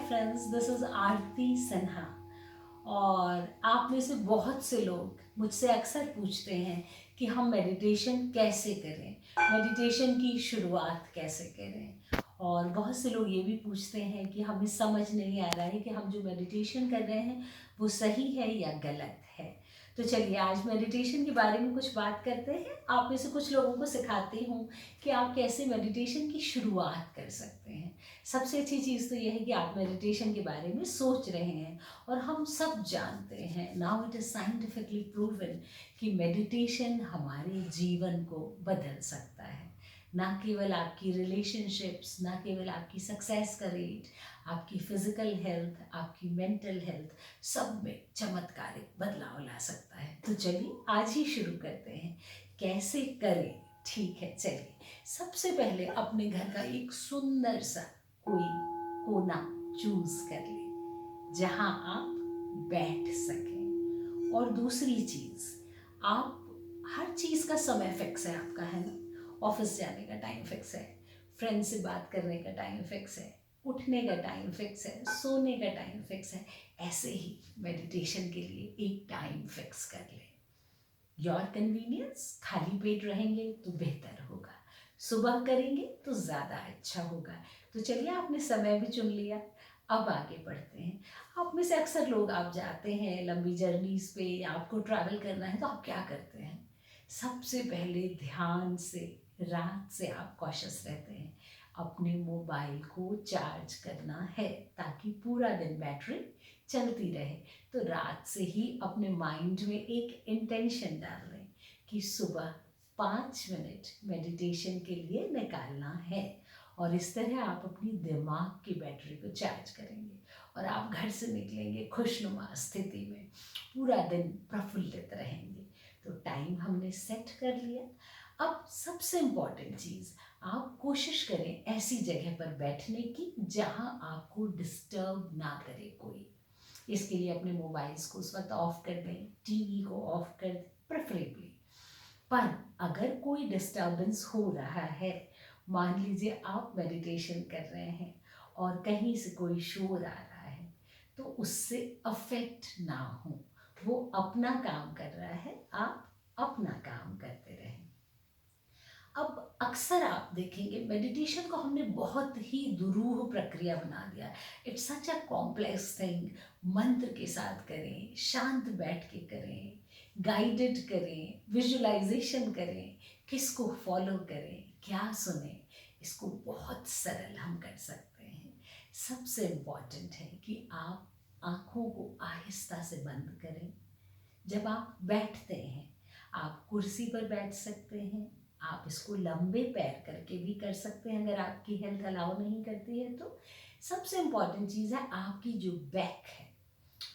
Friends, this is आरती सिन्हा। और आप में से बहुत से लोग मुझसे अक्सर पूछते हैं कि हम मेडिटेशन कैसे करें, मेडिटेशन की शुरुआत कैसे करें। और बहुत से लोग ये भी पूछते हैं कि हमें समझ नहीं आ रहा है कि हम जो मेडिटेशन कर रहे हैं वो सही है या गलत है। तो चलिए आज मेडिटेशन के बारे में कुछ बात करते हैं। आप में से कुछ लोगों को सिखाती हूँ कि आप कैसे मेडिटेशन की शुरुआत कर सकते हैं। सबसे अच्छी चीज़ तो यह है कि आप मेडिटेशन के बारे में सोच रहे हैं। और हम सब जानते हैं, now it is scientifically proven, कि मेडिटेशन हमारे जीवन को बदल सकता है। ना केवल आपकी रिलेशनशिप्स, ना केवल आपकी सक्सेस का रेट, आपकी फिजिकल हेल्थ, आपकी मेंटल हेल्थ, सब में चमत्कारिक बदलाव ला सकता है। तो चलिए आज ही शुरू करते हैं। कैसे करें? ठीक है, चलिए सबसे पहले अपने घर का एक सुंदर सा कोई कोना चूज कर लें जहां आप बैठ सकें। और दूसरी चीज, आप हर चीज का समय फिक्स है आपका, है ना? ऑफिस जाने का टाइम फिक्स है, फ्रेंड से बात करने का टाइम फिक्स है, उठने का टाइम फिक्स है, सोने का टाइम फिक्स है। ऐसे ही मेडिटेशन के लिए एक टाइम फिक्स कर लें। योर कन्वीनियंस, खाली पेट रहेंगे तो बेहतर होगा, सुबह करेंगे तो ज़्यादा अच्छा होगा। तो चलिए आपने समय भी चुन लिया, अब आगे बढ़ते हैं। आप में से अक्सर लोग, आप जाते हैं लंबी जर्नीज पे या आपको ट्रैवल करना है, तो आप क्या करते हैं? सबसे पहले ध्यान से, रात से आप कॉशियस रहते हैं। अपने मोबाइल को चार्ज करना है ताकि पूरा दिन बैटरी चलती रहे। तो रात से ही अपने माइंड में एक इंटेंशन डाल लें कि सुबह 5 मिनट मेडिटेशन के लिए निकालना है। और इस तरह आप अपनी दिमाग की बैटरी को चार्ज करेंगे और आप घर से निकलेंगे खुशनुमा स्थिति में, पूरा दिन प्रफुल्लित रहेंगे। तो टाइम हमने सेट कर लिया। अब सबसे इम्पॉर्टेंट चीज़, आप कोशिश करें ऐसी जगह पर बैठने की जहां आपको डिस्टर्ब ना करे कोई। इसके लिए अपने मोबाइल्स को उस वक्त ऑफ कर दें, टीवी को ऑफ कर दें प्रेफरेबली। पर अगर कोई डिस्टर्बेंस हो रहा है, मान लीजिए आप मेडिटेशन कर रहे हैं और कहीं से कोई शोर आ रहा है, तो उससे अफेक्ट ना हो। वो अपना काम कर रहा है, आप अपना काम करते रहें। अब अक्सर आप देखेंगे मेडिटेशन को हमने बहुत ही दुरूह प्रक्रिया बना दिया। It's such a complex thing. मंत्र के साथ करें, शांत बैठ के करें, गाइडेड करें, विजुअलाइजेशन करें, किसको फॉलो करें, क्या सुने, इसको बहुत सरल हम कर सकते हैं। सबसे इम्पॉर्टेंट है कि आप आँखों को आहिस्ता से बंद करें। जब आप बैठते हैं, आप कुर्सी पर बैठ सकते हैं, आप इसको लंबे पैर करके भी कर सकते हैं अगर आपकी हेल्थ अलाउ नहीं करती है तो। सबसे इम्पॉर्टेंट चीज़ है आपकी जो बैक है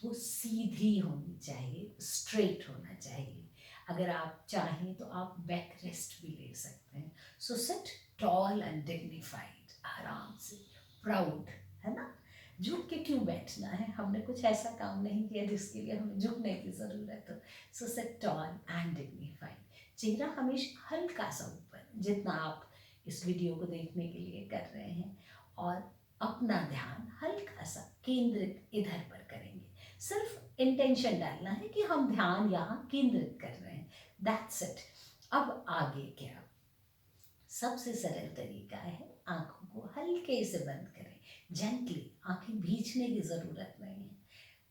वो सीधी होनी चाहिए, स्ट्रेट होना चाहिए। अगर आप चाहें तो आप बैक रेस्ट भी ले सकते हैं। So sit tall and dignified, आराम से, प्राउड, है ना? झुक के क्यों बैठना है? हमने कुछ ऐसा काम नहीं किया जिसके लिए हमें झुकने की ज़रूरत हो। So sit tall and dignified. चेहरा हमेशा हल्का सा ऊपर, जितना आप इस वीडियो को देखने के लिए कर रहे हैं, और अपना ध्यान हल्का सा केंद्रित इधर पर करेंगे। सिर्फ इंटेंशन डालना है कि हम ध्यान यहाँ केंद्रित कर रहे हैं, दैट्स इट। अब आगे क्या? सबसे सरल तरीका है, आंखों को हल्के से बंद करें, जेंटली। आंखें भींचने की ज़रूरत नहीं है,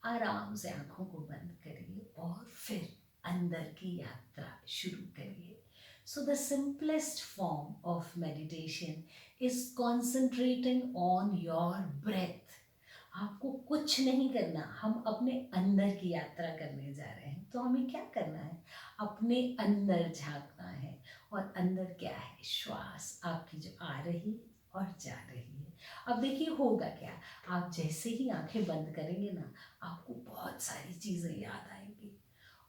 आराम से आंखों को बंद करिए और फिर अंदर की यात्रा शुरू करिए। So the simplest form of meditation is concentrating on your breath. आपको कुछ नहीं करना, हम अपने अंदर की यात्रा करने जा रहे हैं। तो हमें क्या करना है? अपने अंदर झांकना है। और अंदर क्या है? श्वास आपकी जो आ रही और जा रही है। अब देखिए होगा क्या, आप जैसे ही आंखें बंद करेंगे ना, आपको बहुत सारी चीज़ें याद आएंगी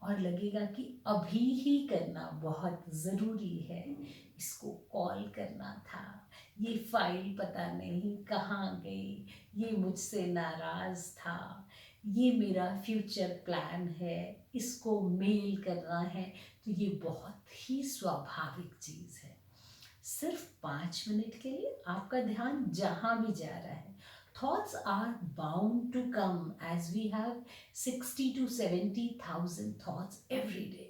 और लगेगा कि अभी ही करना बहुत ज़रूरी है। इसको कॉल करना था, ये फाइल पता नहीं कहाँ गई, ये मुझसे नाराज़ था, ये मेरा फ्यूचर प्लान है, इसको मेल करना है। तो ये बहुत ही स्वाभाविक चीज़ है। सिर्फ 5 मिनट के लिए आपका ध्यान जहाँ भी जा रहा है Thoughts are bound to come as we have 60 to 70,000 thoughts every day.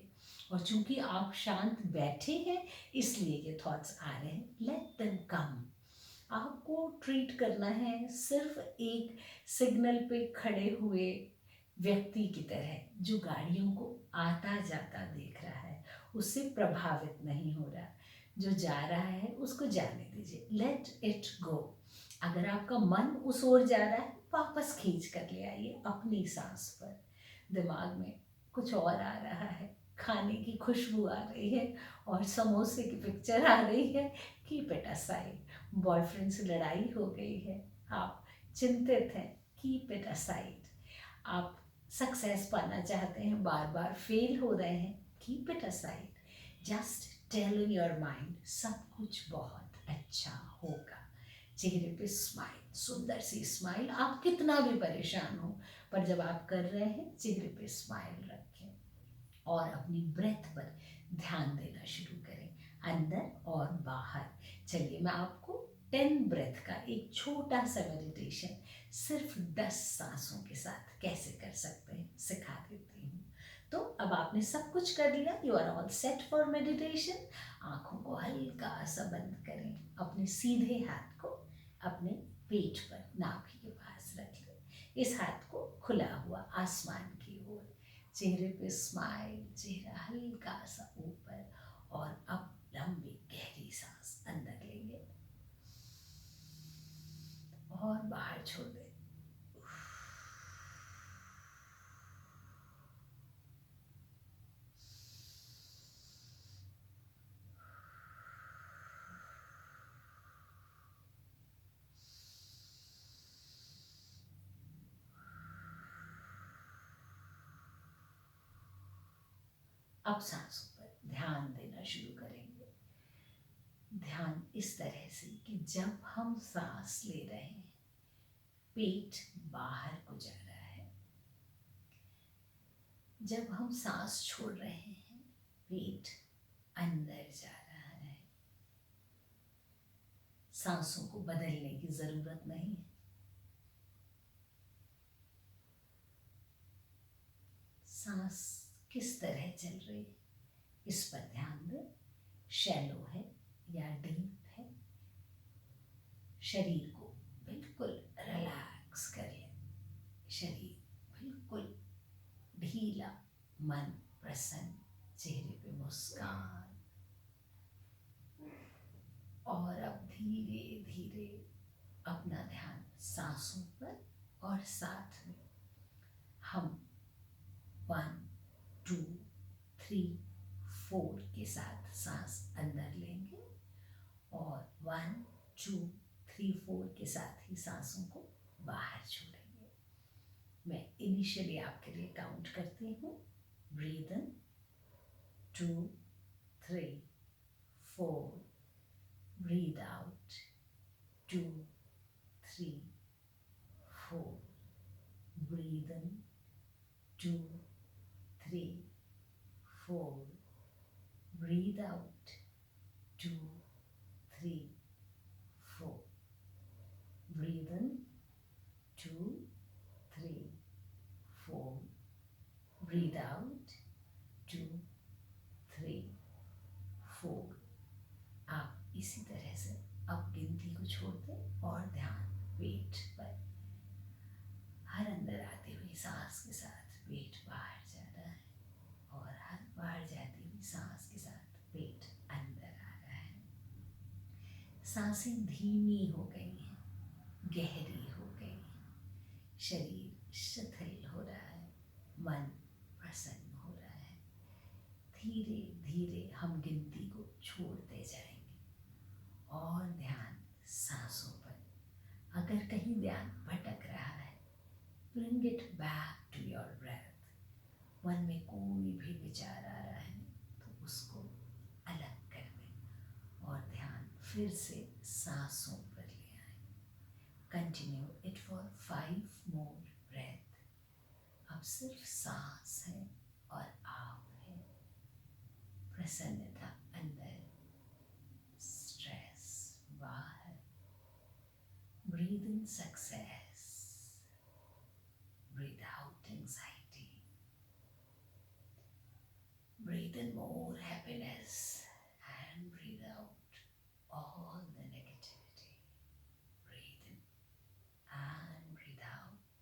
और चूंकि आप शांत बैठे हैं इसलिए ये थॉट्स आ रहे हैं. Let them come. आपको ट्रीट करना है सिर्फ एक सिग्नल पे खड़े हुए व्यक्ति की तरह जो गाड़ियों को आता जाता देख रहा है, उससे प्रभावित नहीं हो रहा. जो जा रहा है उसको जाने दीजिए. Let it go. अगर आपका मन उस ओर जा रहा है वापस खींच कर ले आइए अपनी सांस पर. दिमाग में कुछ और आ रहा है, खाने की खुशबू आ रही है और समोसे की पिक्चर आ रही है. Keep it aside. बॉयफ्रेंड से लड़ाई हो गई है, आप चिंतित हैं, कीप इट असाइड. आप सक्सेस पाना चाहते हैं, बार बार फेल हो रहे हैं, keep it aside. Just tell in your mind सब कुछ बहुत अच्छा होगा. चेहरे पे स्माइल, सुंदर सी स्माइल. आप कितना भी परेशान हो पर जब आप कर रहे हैं चेहरे पे स्माइल रखें और अपनी ब्रेथ पर ध्यान देना शुरू करें, अंदर और बाहर. चलिए मैं आपको 10 ब्रेथ का एक छोटा सा मेडिटेशन सिर्फ 10 सांसों के साथ कैसे कर सकते हैं सिखा देती हूँ. तो अब आपने सब कुछ कर लिया. You are all set for meditation. आँखों को हल्का सा बंद करें. अपने सीधे हाथ को अपने पेट पर नाभि के पास रख लें. इस हाथ को खुला हुआ आसमान की ओर. चेहरे पे स्माइल, चेहरा हल्का सा ऊपर. और अब लंबी गहरी सांस अंदर लेंगे और बाहर छोड़ दें. अब सांसों पर ध्यान देना शुरू करेंगे. ध्यान इस तरह से कि जब हम सांस ले रहे हैं पेट बाहर को जा रहा है, जब हम सांस छोड़ रहे हैं पेट अंदर जा रहा है. सांसों को बदलने की जरूरत नहीं है. सांस किस तरह चल रही है इस पर ध्यान दें. शैलो है या डीप है. शरीर को बिल्कुल रिलैक्स कर लें. शरीर बिल्कुल ढीला, मन प्रसन्न, चेहरे पे मुस्कान. और अब धीरे धीरे अपना ध्यान सांसों पर और साथ में हम 1 2 3 4 के साथ सांस अंदर लेंगे और 1 2 3 4 के साथ ही सांसों को बाहर छोड़ेंगे. मैं इनिशियली आपके लिए काउंट करती हूँ. Breathe in 2 3 4. Breathe out 2 3 4. Breathe in 2 3 4. Breathe out 2 3 4. Breathe in 2 3 4. Breathe out 2 3 4. आप इसी तरह से अब गिनती को छोड़ दें और ध्यान पेट पर. हर अंदर आती हुई सांस के साथ पेट बाहर जा रहा है और हर बाहर जाती हुई सांस के साथ पेट अंदर आ रहा है. सांसें धीमी हो गई हैं, गहरी हो गई हैं. शरीर शिथिल हो रहा है, मन प्रसन्न हो रहा है. धीरे धीरे हम गिनती को छोड़ते जाएंगे और ध्यान सांसों पर. अगर कहीं ध्यान भटक रहा है bring it back to your breath. मन में कोई भी विचार आ रहा है तो उसको अलग कर दें और ध्यान फिर से सांसों पर ले आए. Continue it for 5 more breath. अब सिर्फ सांस है और आप है. प्रसन्नता अंदर, स्ट्रेस बाहर. Breathe Breathe in success. Breathe out anxiety. Breathe in more happiness and breathe out all the negativity. Breathe in and breathe out.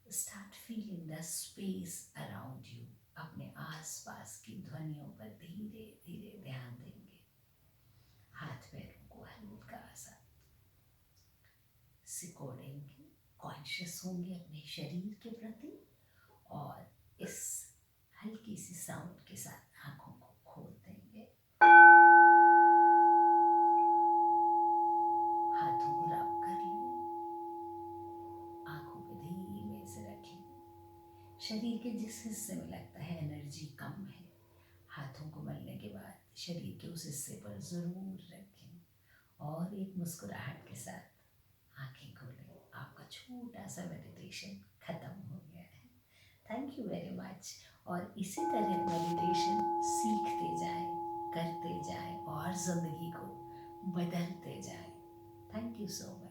Start feeling the space around you. अपने आसपास की ध्वनियों पर धीरे धीरे ध्यान देंगे. हाथ पैरों को हल्का सा सिकोड़ेंगे. कॉन्शियस होंगे अपने शरीर के प्रति और इस हल्की सी साउंड के साथ आंखों को खोल देंगे. हाथों को रब कर लें. आंखों को धीमे से रखें. शरीर के जिस हिस्से में लगता है एनर्जी कम है, हाथों को मलने के बाद शरीर के उस हिस्से पर ज़रूर रखें और एक मुस्कुराहट के साथ आंखें खोलें. आपका छोटा सा मेडिटेशन ख़त्म हो गया है. Thank you very much. और इसी तरह मेडिटेशन सीखते जाएं, करते जाएं और ज़िंदगी को बदलते जाएं. Thank you so much.